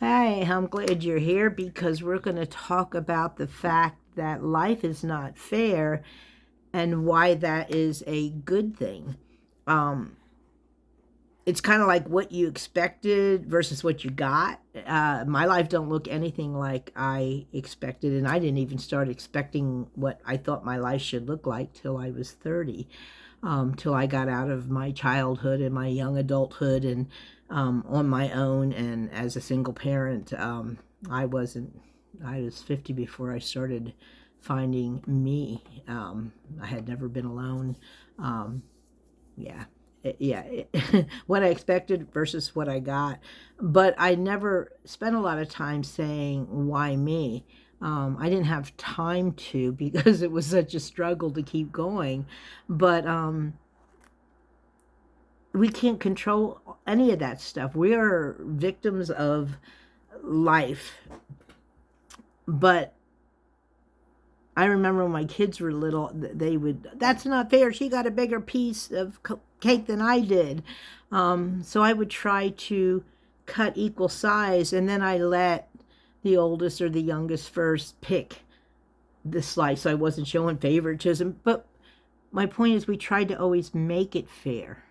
Hey, I'm glad you're here because we're going to talk about the fact that life is not fair and why that is a good thing. Um, it's kind of like what you expected versus what you got. My life don't look anything like I expected, and I didn't even start expecting what I thought my life should look like till I was 30, till I got out of my childhood and my young adulthood and on my own and as a single parent. I wasn't. I was 50 before I started finding me. I had never been alone. Um, yeah, what I expected versus what I got. But I never spent a lot of time saying, why me? I didn't have time to because it was such a struggle to keep going. But we can't control any of that stuff. We are victims of life. But I remember when my kids were little, they would, that's not fair. She got a bigger piece of cake than I did. So I would try to cut equal size, and then I let the oldest or the youngest first pick the slice. So I wasn't showing favoritism. But my point is, we tried to always make it fair.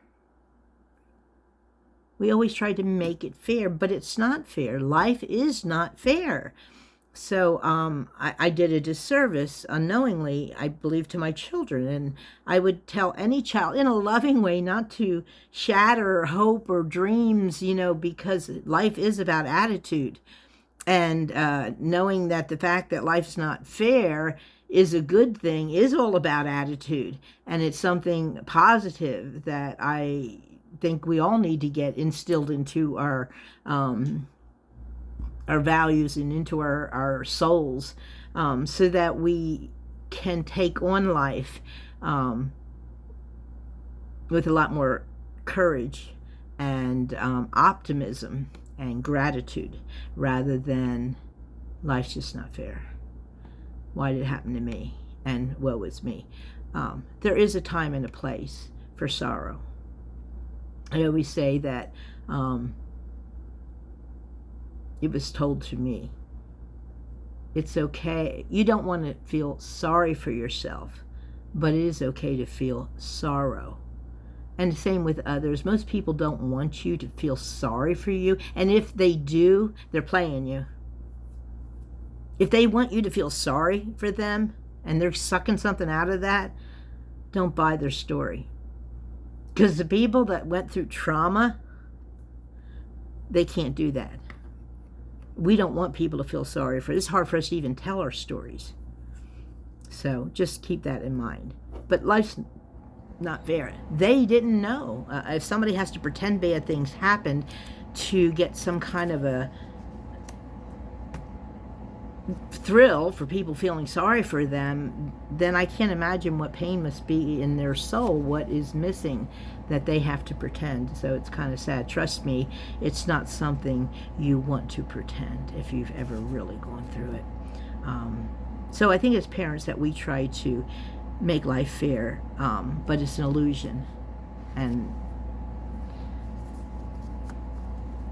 We always tried to make it fair, but it's not fair. Life is not fair. So I did a disservice unknowingly, I believe, to my children. And I would tell any child in a loving way not to shatter hope or dreams, because life is about attitude. And knowing that the fact that life's not fair is a good thing is all about attitude. And it's something positive that I think we all need to get instilled into our values and into our souls, so that we can take on life with a lot more courage and optimism and gratitude rather than life's just not fair. Why did it happen to me? And woe is me. There is a time and a place for sorrow. I always say that it was told to me, it's okay. You don't want to feel sorry for yourself, but it is okay to feel sorrow. And the same with others. Most people don't want you to feel sorry for you. And if they do, they're playing you. If they want you to feel sorry for them and they're sucking something out of that, don't buy their story. Because the people that went through trauma, they can't do that. We don't want people to feel sorry for us. It's hard for us to even tell our stories. So just keep that in mind. But life's not fair. They didn't know. If somebody has to pretend bad things happened to get some kind of a thrill for people feeling sorry for them, then I can't imagine what pain must be in their soul, what is missing that they have to pretend. So it's kind of sad. Trust me, it's not something you want to pretend if you've ever really gone through it. So I think as parents that we try to make life fair, but it's an illusion. And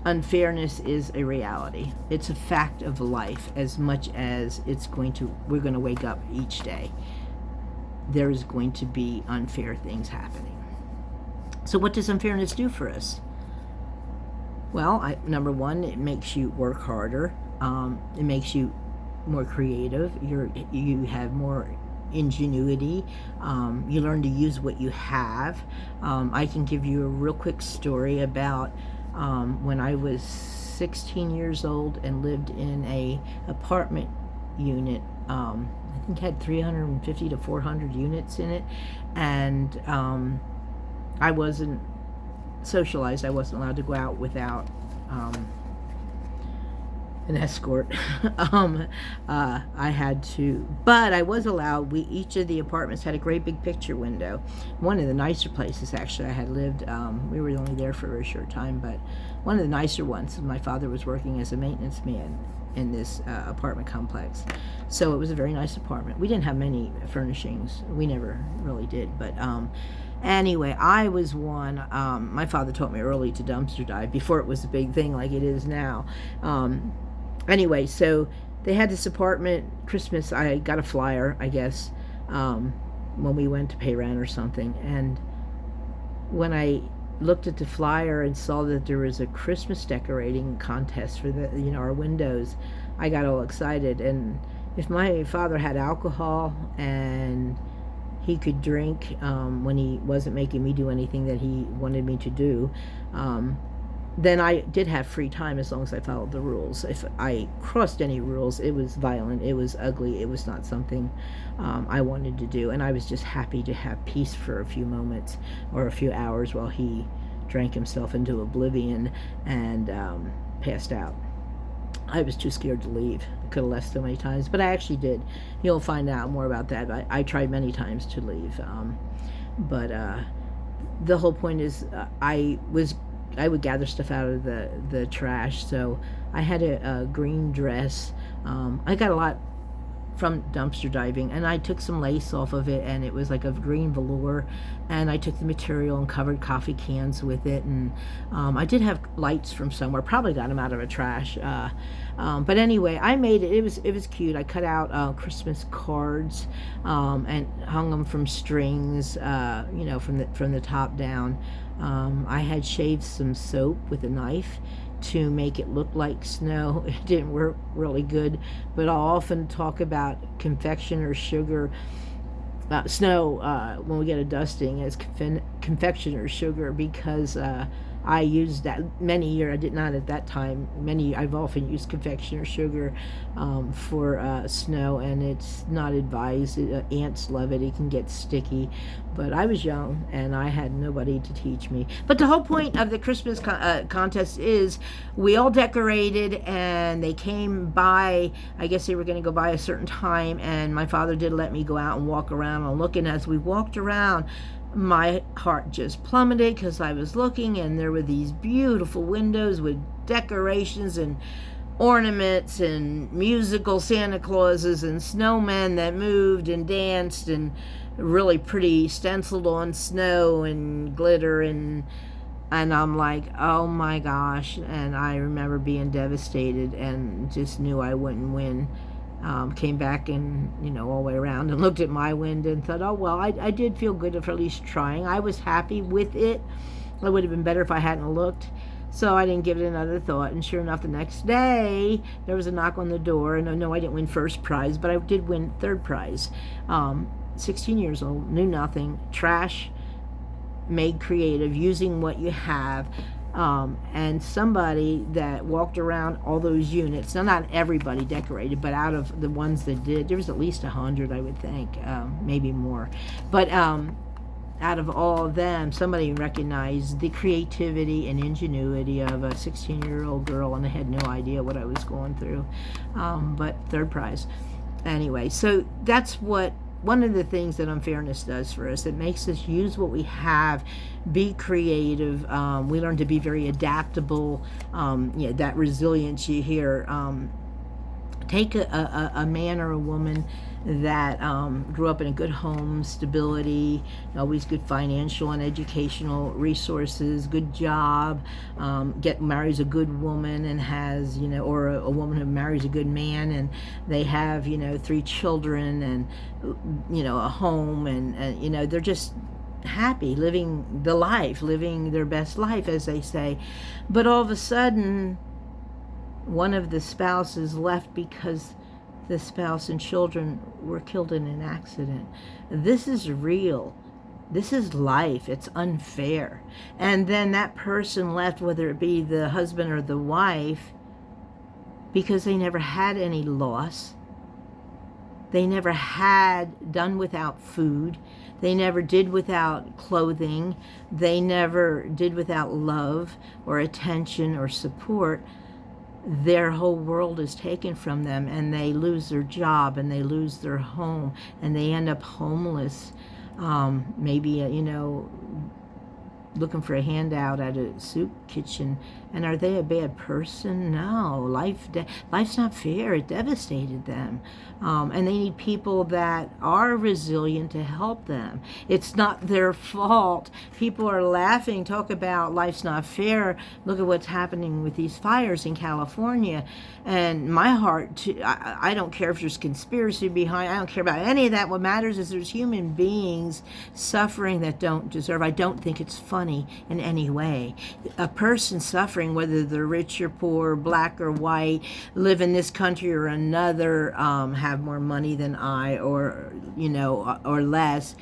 unfairness is a reality. It's a fact of life as much as we're going to wake up each day. There is going to be unfair things happening. So what does unfairness do for us? Well, number one, it makes you work harder. It makes you more creative. You have more ingenuity. You learn to use what you have. I can give you a real quick story about when I was 16 years old and lived in a apartment unit. I think had 350 to 400 units in it, and I wasn't socialized. I wasn't allowed to go out without an escort. I had to, but I was allowed. Each of the apartments had a great big picture window. One of the nicer places, actually, I had lived. We were only there for a very short time, but one of the nicer ones. My father was working as a maintenance man in this apartment complex, so it was a very nice apartment. We didn't have many furnishings. We never really did, but Anyway, I was one. My father taught me early to dumpster dive before it was a big thing like it is now. Um, anyway, so they had this apartment Christmas. I got a flyer, I guess, um, when we went to pay rent or something. And when I looked at the flyer and saw that there was a Christmas decorating contest for the our windows, I got all excited. And if my father had alcohol and he could drink when he wasn't making me do anything that he wanted me to do, then I did have free time as long as I followed the rules. If I crossed any rules, it was violent, it was ugly, it was not something I wanted to do. And I was just happy to have peace for a few moments or a few hours while he drank himself into oblivion and passed out. I was too scared to leave. I could have left so many times, but I actually did. You'll find out more about that. I tried many times to leave, but the whole point is I would gather stuff out of the trash. So I had a green dress. I got a lot from dumpster diving, and I took some lace off of it, and it was like a green velour, and I took the material and covered coffee cans with it. And I did have lights from somewhere, probably got them out of a trash, but anyway, I made it. It was cute. I cut out Christmas cards and hung them from strings, from the top down. I had shaved some soap with a knife to make it look like snow. It didn't work really good, but I'll often talk about confectioner's sugar, snow, when we get a dusting, as confectioner's sugar, because I used that many years. I did not at that time. I've often used confectioner's sugar for snow, and it's not advised. Ants love it. It can get sticky. But I was young, and I had nobody to teach me. But the whole point of the Christmas contest is we all decorated, and they came by. I guess they were going to go by a certain time, and my father did let me go out and walk around and look. And as we walked around, my heart just plummeted, because I was looking, and there were these beautiful windows with decorations and ornaments and musical Santa Clauses and snowmen that moved and danced, and really pretty stenciled on snow and glitter, and I'm like, oh my gosh. And I remember being devastated and just knew I wouldn't win. Came back and, all the way around and looked at my window and thought, oh, well, I did feel good for at least trying. I was happy with it. It would have been better if I hadn't looked. So I didn't give it another thought. And sure enough, the next day, there was a knock on the door. And no, I didn't win first prize, but I did win third prize. 16 years old, knew nothing, trash, made creative, using what you have. And somebody that walked around all those units, now not everybody decorated, but out of the ones that did, there was at least 100, I would think, maybe more. But out of all of them, somebody recognized the creativity and ingenuity of a 16-year-old girl, and they had no idea what I was going through. But third prize. Anyway, so that's what one of the things that unfairness does for us. It makes us use what we have, be creative. We learn to be very adaptable. That resilience you hear. Take a man or a woman that grew up in a good home, stability, always good financial and educational resources, good job, marries a good woman and has, or a woman who marries a good man and they have, 3 children and, a home and they're just happy, living the life, living their best life, as they say. But all of a sudden, one of the spouses left because the spouse and children were killed in an accident. This is real. This is life. It's unfair. And then that person left, whether it be the husband or the wife, because they never had any loss. They never had done without food. They never did without clothing. They never did without love or attention or support. Their whole world is taken from them, and they lose their job, and they lose their home, and they end up homeless. Maybe, looking for a handout at a soup kitchen. And are they a bad person? No. Life's not fair. It devastated them. And they need people that are resilient to help them. It's not their fault. People are laughing, talk about life's not fair. Look at what's happening with these fires in California. And my heart, I don't care if there's conspiracy behind, I don't care about any of that. What matters is there's human beings suffering that don't deserve. I don't think it's funny in any way. A person suffering, whether they're rich or poor, black or white, live in this country or another, have more money than I, or or less.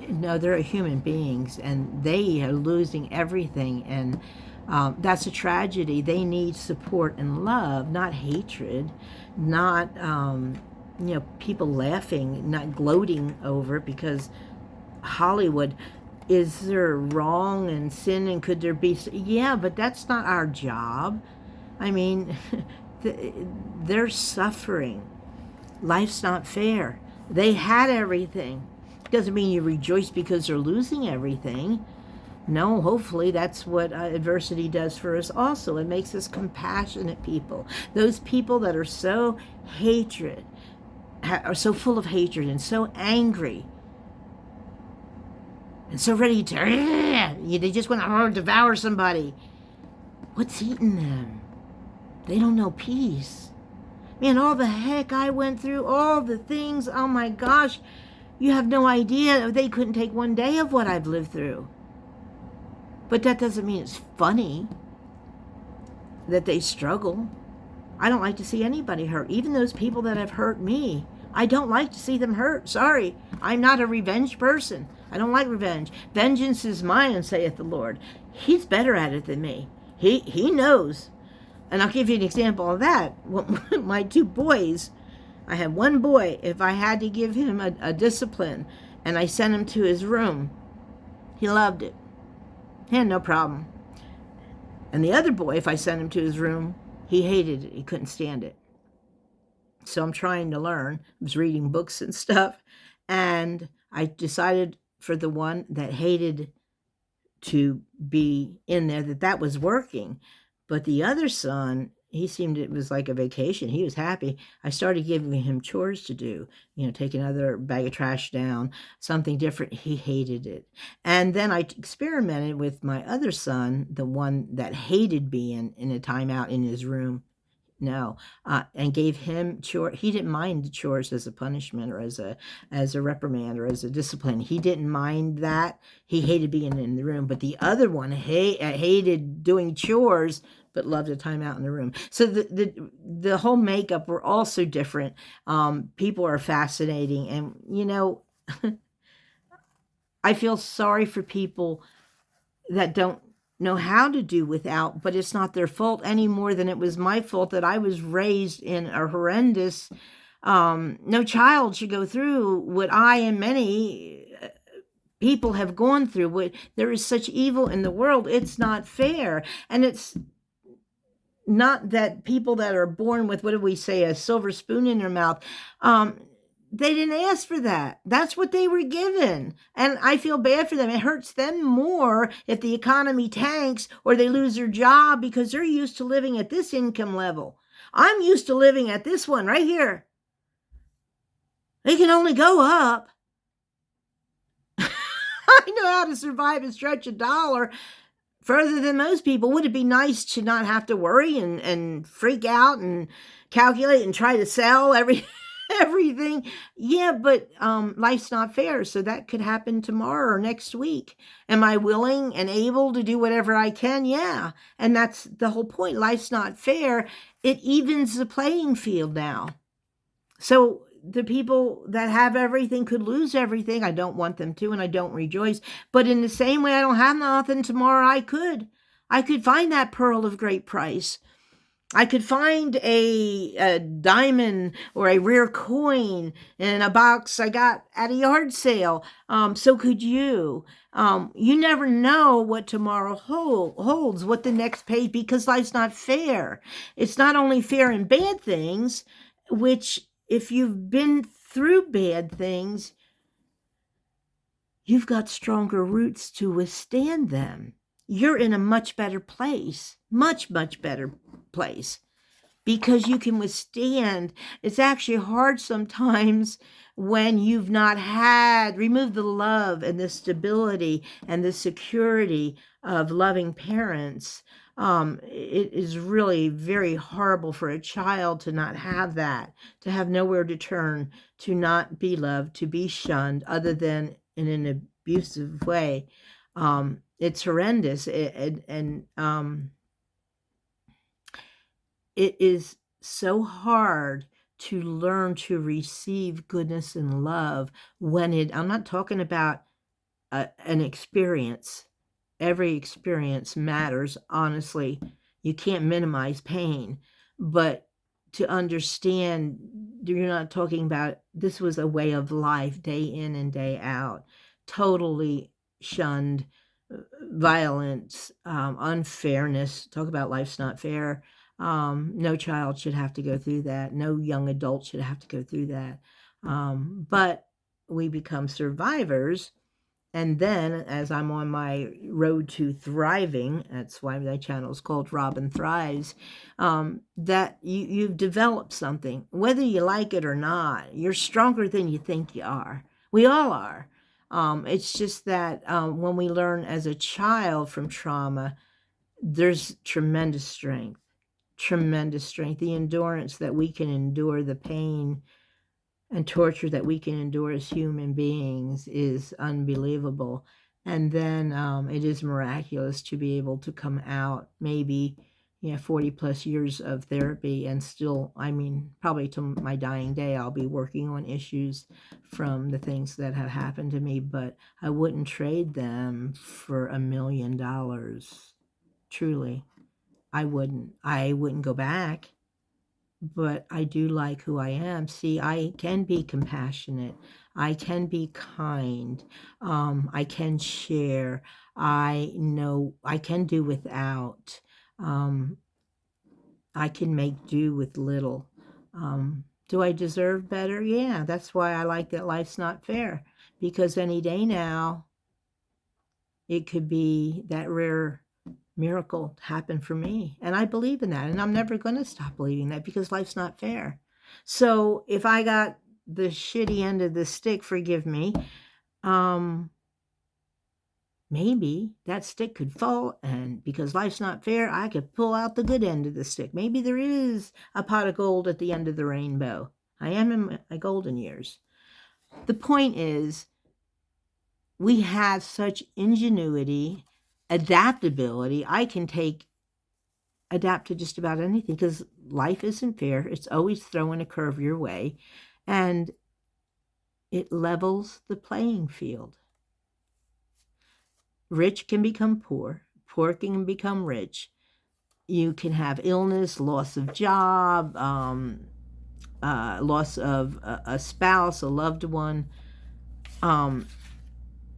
No, they're human beings, and they are losing everything, and that's a tragedy. They need support and love, not hatred, not people laughing, not gloating over it, because Hollywood, is there wrong and sin, and could there be? Yeah, but that's not our job. I mean, they're suffering. Life's not fair. They had everything. Doesn't mean you rejoice because they're losing everything. No, hopefully that's what adversity does for us also. It makes us compassionate people. Those people that are so are so full of hatred and so angry and so ready to, they just want to devour somebody. What's eating them? They don't know peace. Man, all the heck I went through, all the things, oh my gosh, you have no idea. They couldn't take one day of what I've lived through. But that doesn't mean it's funny that they struggle. I don't like to see anybody hurt, even those people that have hurt me. I don't like to see them hurt. Sorry, I'm not a revenge person. I don't like revenge. Vengeance is mine, saith the Lord. He's better at it than me. He knows. And I'll give you an example of that. My two boys, I had one boy, if I had to give him a discipline and I sent him to his room, he loved it. He had no problem. And the other boy, if I sent him to his room, he hated it. He couldn't stand it. So I'm trying to learn. I was reading books and stuff. And I decided for the one that hated to be in there, that was working. But the other son, it was like a vacation. He was happy. I started giving him chores to do, take another bag of trash down, something different. He hated it. And then I experimented with my other son, the one that hated being in a timeout in his room. No, and gave him chores. He didn't mind the chores as a punishment or as a reprimand or as a discipline. He didn't mind that. He hated being in the room. But the other one hated doing chores, but loved a time out in the room. So the whole makeup were also different. People are fascinating, and I feel sorry for people that don't know how to do without, but it's not their fault any more than it was my fault that I was raised in a horrendous, no child should go through what I and many people have gone through. There is such evil in the world. It's not fair. And it's not that people that are born with, what do we say, a silver spoon in their mouth, they didn't ask for that. That's what they were given. And I feel bad for them. It hurts them more if the economy tanks or they lose their job because they're used to living at this income level. I'm used to living at this one right here. They can only go up. I know how to survive and stretch a dollar further than most people. Would it be nice to not have to worry and freak out and calculate and try to sell everything? Yeah, but life's not fair, so that could happen tomorrow or next week. Am I willing and able to do whatever I can? Yeah, and that's the whole point. Life's not fair. It evens the playing field now. So the people that have everything could lose everything. I don't want them to, and I don't rejoice. But in the same way I don't have nothing tomorrow, I could find that pearl of great price. I could find a diamond or a rare coin in a box I got at a yard sale. So could you. You never know what tomorrow holds, what the next page, because life's not fair. It's not only fair in bad things, which if you've been through bad things, you've got stronger roots to withstand them. You're in a much better place, much, much better place, because you can withstand. It's actually hard sometimes when you've not had, remove the love and the stability and the security of loving parents. It is really very horrible for a child to not have that, to have nowhere to turn, to not be loved, to be shunned other than in an abusive way. It's horrendous. It is so hard to learn to receive goodness and love when I'm not talking about an experience. Every experience matters, honestly. You can't minimize pain, but to understand, you're not talking about this was a way of life, day in and day out, totally shunned, violence, unfairness. Talk about life's not fair. No child should have to go through that. No young adult should have to go through that. But we become survivors. And then, as I'm on my road to thriving, that's why my channel is called Robin Thrives, that you've developed something. Whether you like it or not, you're stronger than you think you are. We all are. It's just that when we learn as a child from trauma, there's tremendous strength. Tremendous strength. The endurance that we can endure, the pain and torture that we can endure as human beings is unbelievable. And then it is miraculous to be able to come out maybe 40 plus years of therapy and still, I mean, probably to my dying day, I'll be working on issues from the things that have happened to me, but I wouldn't trade them for $1 million. Truly, I wouldn't go back. But I do like who I am. See, I can be compassionate. I can be kind. I can share. I know I can do without. I can make do with little. Do I deserve better? Yeah, that's why I like that life's not fair. Because any day now, it could be that rare miracle happen for me. And I believe in that. And I'm never going to stop believing that because life's not fair. So if I got the shitty end of the stick, forgive me, maybe that stick could fall. And because life's not fair, I could pull out the good end of the stick. Maybe there is a pot of gold at the end of the rainbow. I am in my golden years. The point is, we have such ingenuity, adaptability. I can adapt to just about anything because life isn't fair. It's always throwing a curve your way, and it levels the playing field. Rich can become poor. Poor can become rich. You can have illness, loss of job, loss of a spouse, a loved one.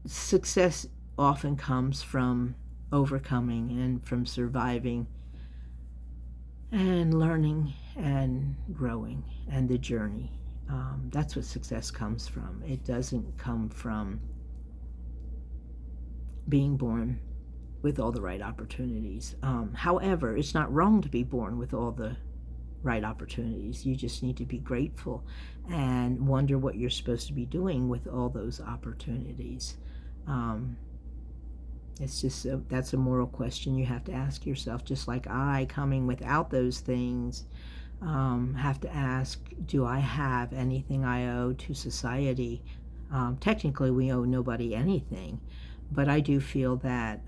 Success often comes from overcoming and from surviving and learning and growing and the journey. That's what success comes from. It doesn't come from being born with all the right opportunities. However, it's not wrong to be born with all the right opportunities. You just need to be grateful and wonder what you're supposed to be doing with all those opportunities. It's just that's a moral question you have to ask yourself, just like I, coming without those things, have to ask, do I have anything I owe to society? Technically, we owe nobody anything, but I do feel that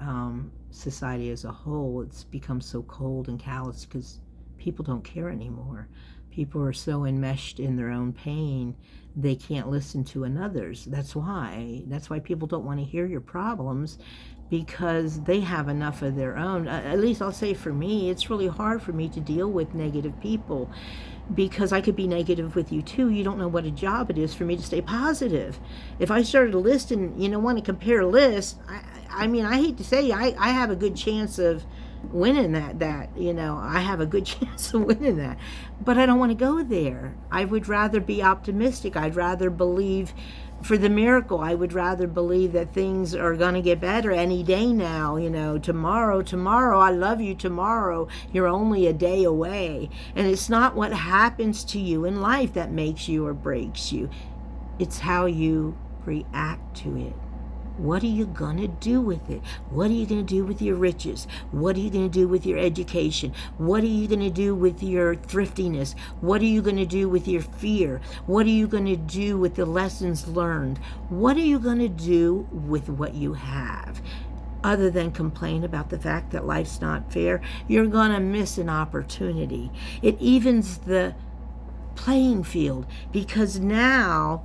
society as a whole, it's become so cold and callous because people don't care anymore. People are so enmeshed in their own pain, they can't listen to another's. That's why people don't want to hear your problems, because they have enough of their own. At least I'll say for me, it's really hard for me to deal with negative people, because I could be negative with you too. You don't know what a job it is for me to stay positive. If I started a list and want to compare lists, I mean, I hate to say I have a good chance of winning that, I have a good chance of winning that. But I don't want to go there. I would rather be optimistic. I'd rather believe for the miracle. I would rather believe that things are going to get better any day now. Tomorrow, I love you tomorrow. You're only a day away. And it's not what happens to you in life that makes you or breaks you. It's how you react to it. What are you going to do with it? What are you going to do with your riches? What are you going to do with your education? What are you going to do with your thriftiness? What are you going to do with your fear? What are you going to do with the lessons learned? What are you going to do with what you have? Other than complain about the fact that life's not fair, you're going to miss an opportunity. It evens the playing field, because now,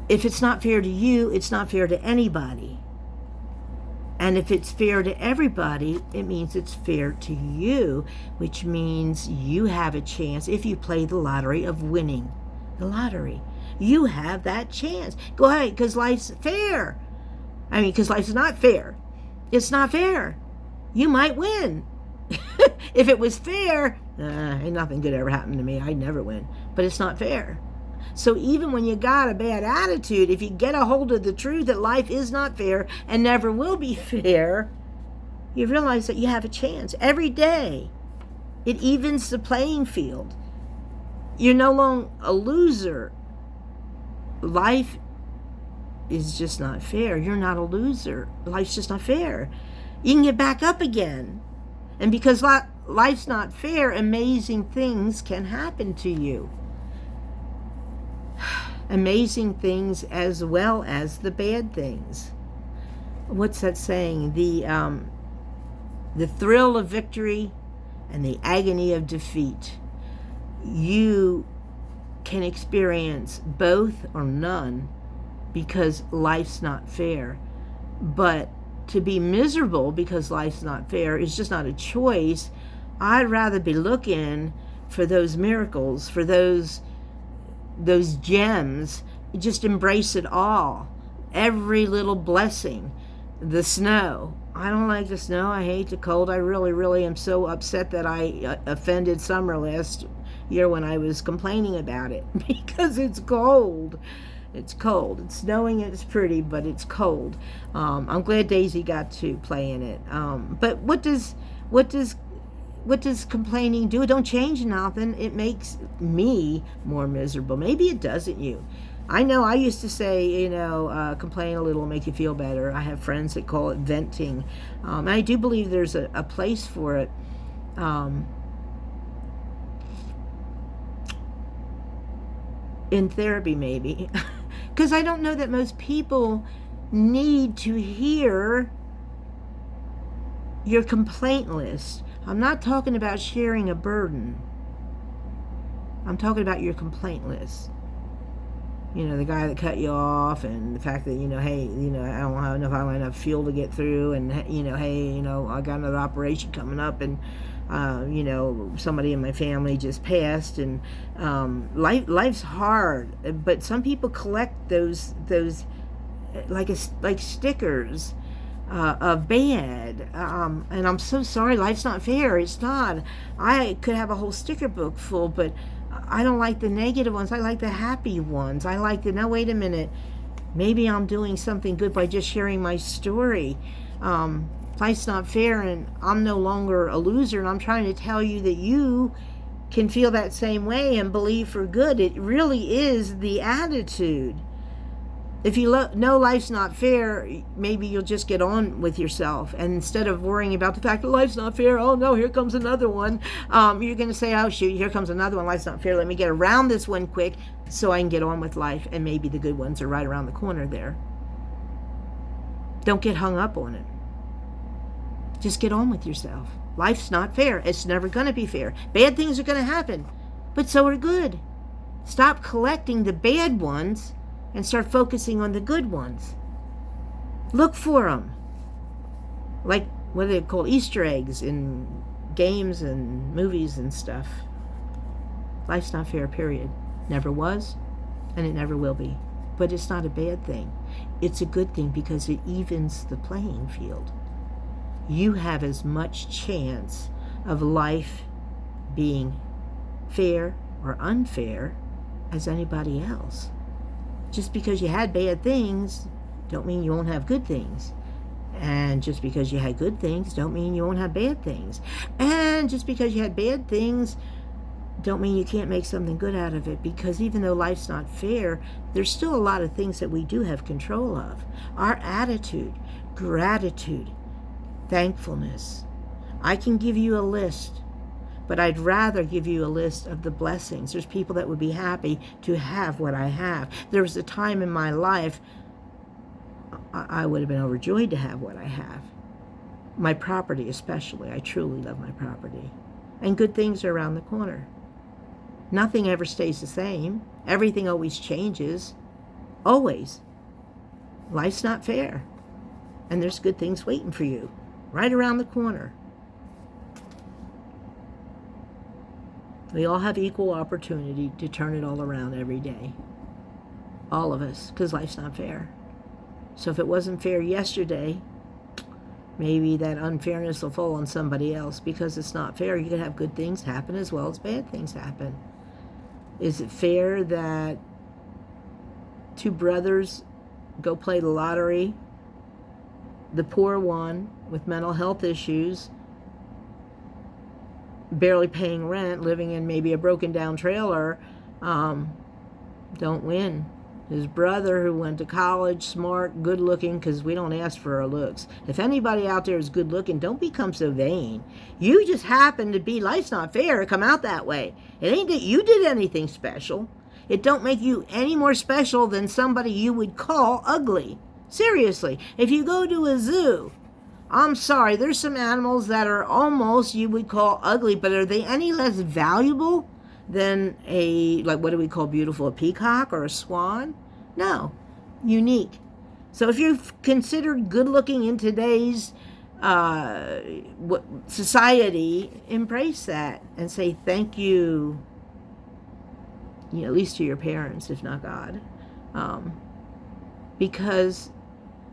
if it's not fair to you, it's not fair to anybody. And if it's fair to everybody, it means it's fair to you, which means you have a chance, if you play the lottery, of winning the lottery. You have that chance. Go ahead, because life's fair. Because life's not fair. It's not fair. You might win. If it was fair, ain't nothing good ever happened to me. I'd never win. But it's not fair. So even when you got a bad attitude, if you get a hold of the truth that life is not fair and never will be fair, you realize that you have a chance every day. It evens the playing field. You're no longer a loser. Life is just not fair. You're not a loser. Life's just not fair. You can get back up again. And because life's not fair, amazing things can happen to you. Amazing things as well as the bad things. What's that saying? The thrill of victory and the agony of defeat. You can experience both or none, because life's not fair. But to be miserable because life's not fair is just not a choice. I'd rather be looking for those miracles, for those gems. Just embrace it all. Every little blessing. The snow. I don't like the snow. I hate the cold. I really, really am so upset that I offended Summer last year when I was complaining about it, because it's cold. It's cold. It's snowing. It's pretty, but it's cold. I'm glad Daisy got to play in it. But what does complaining do? It don't change nothing. It makes me more miserable. Maybe it doesn't you. I know I used to say, complain a little will make you feel better. I have friends that call it venting. And I do believe there's a place for it. In therapy, maybe. Because I don't know that most people need to hear your complaint list. I'm not talking about sharing a burden. I'm talking about your complaint list. The guy that cut you off, and the fact that, hey, I don't have enough fuel to get through, and, hey, I got another operation coming up, and, somebody in my family just passed, and life's hard. But some people collect those like stickers of bad, and I'm so sorry. Life's not fair. It's not. I could have a whole sticker book full, but I don't like the negative ones. I like the happy ones. I like the, now wait a minute, maybe I'm doing something good by just sharing my story. Life's not fair, and I'm no longer a loser, and I'm trying to tell you that you can feel that same way and believe for good. It really is the attitude. If you know life's not fair, maybe you'll just get on with yourself. And instead of worrying about the fact that life's not fair, oh no, here comes another one, you're going to say, oh shoot, here comes another one, life's not fair, let me get around this one quick so I can get on with life, and maybe the good ones are right around the corner there. Don't get hung up on it. Just get on with yourself. Life's not fair. It's never going to be fair. Bad things are going to happen, but so are good. Stop collecting the bad ones and start focusing on the good ones. Look for them. Like what are they called? Easter eggs in games and movies and stuff. Life's not fair, period. Never was, and it never will be. But it's not a bad thing. It's a good thing because it evens the playing field. you have as much chance of life being fair or unfair as anybody else. Just because you had bad things don't mean you won't have good things. And just because you had good things don't mean you won't have bad things. And just because you had bad things don't mean you can't make something good out of it, because even though life's not fair, there's still a lot of things that we do have control of. Our attitude, gratitude, thankfulness. I can give you a list, but I'd rather give you a list of the blessings. There's people that would be happy to have what I have. There was a time in my life I would have been overjoyed to have what I have. My property especially. I truly love my property. And good things are around the corner. Nothing ever stays the same. Everything always changes. Always. Life's not fair. And there's good things waiting for you right around the corner. We all have equal opportunity to turn it all around every day. All of us, because life's not fair. So if it wasn't fair yesterday, maybe that unfairness will fall on somebody else, because it's not fair. You can have good things happen as well as bad things happen. Is it fair that two brothers go play the lottery? The poor one with mental health issues, barely paying rent, living in maybe a broken down trailer, don't win. His brother, who went to college, smart, good looking, because we don't ask for our looks. If anybody out there is good looking, don't become so vain. You just happen to be, life's not fair, come out that way. It ain't that you did anything special. It don't make you any more special than somebody you would call ugly. Seriously, if you go to a zoo, I'm sorry, there's some animals that are almost you would call ugly, but are they any less valuable than a, like, what do we call beautiful, a peacock or a swan? No. Unique. So if you're considered good looking in today's society, embrace that and say thank you, at least to your parents, if not God. Because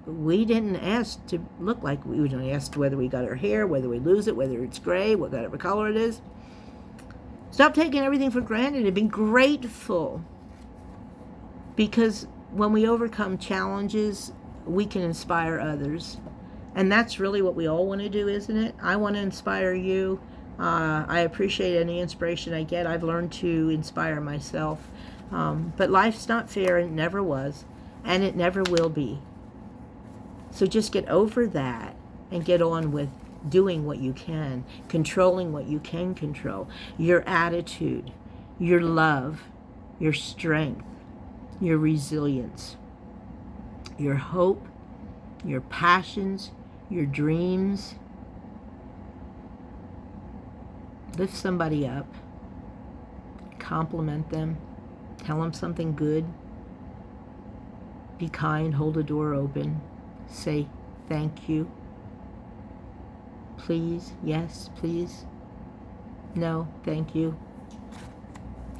we didn't ask to look like, we didn't ask whether we got our hair, whether we lose it, whether it's gray, whatever color it is. Stop taking everything for granted and be grateful. Because when we overcome challenges, we can inspire others. And that's really what we all want to do, isn't it? I want to inspire you. I appreciate any inspiration I get. I've learned to inspire myself. But life's not fair, and it never was. And it never will be. So just get over that and get on with doing what you can, controlling what you can control. Your attitude, your love, your strength, your resilience, your hope, your passions, your dreams. Lift somebody up, compliment them, tell them something good, be kind, hold a door open, say thank you. Please, yes, please. No, thank you.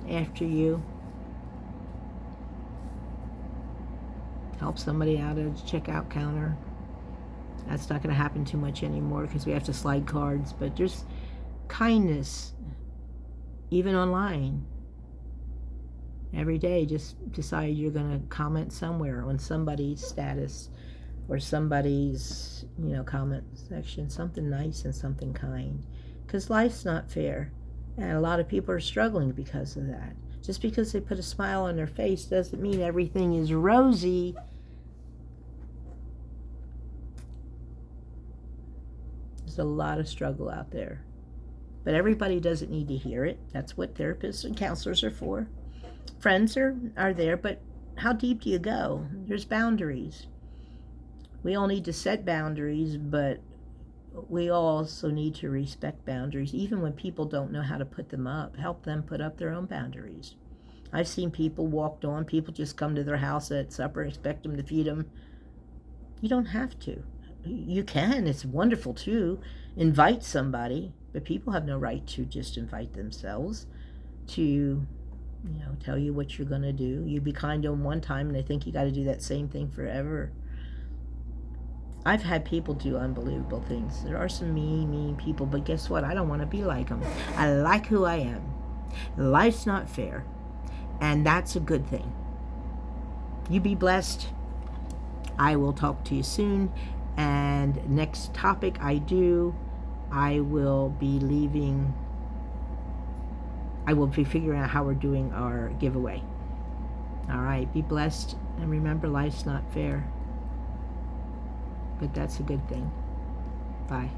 After you. Help somebody out at a checkout counter. That's not going to happen too much anymore because we have to slide cards, but just kindness, even online. Every day, just decide you're going to comment somewhere on somebody's status or somebody's, comment section, something nice and something kind. Because life's not fair. And a lot of people are struggling because of that. Just because they put a smile on their face doesn't mean everything is rosy. There's a lot of struggle out there. But everybody doesn't need to hear it. That's what therapists and counselors are for. Friends are there, but how deep do you go? There's boundaries. We all need to set boundaries, but we also need to respect boundaries. Even when people don't know how to put them up, help them put up their own boundaries. I've seen people walked on. People just come to their house at supper and expect them to feed them. You don't have to. You can. It's wonderful to invite somebody, but people have no right to just invite themselves to, tell you what you're going to do. You be kind to them one time and they think you got to do that same thing forever. I've had people do unbelievable things. There are some mean people, but guess what? I don't want to be like them. I like who I am. Life's not fair, and that's a good thing. You be blessed. I will talk to you soon. And next topic I will be figuring out how we're doing our giveaway. All right, be blessed. And remember, life's not fair. But that's a good thing. Bye.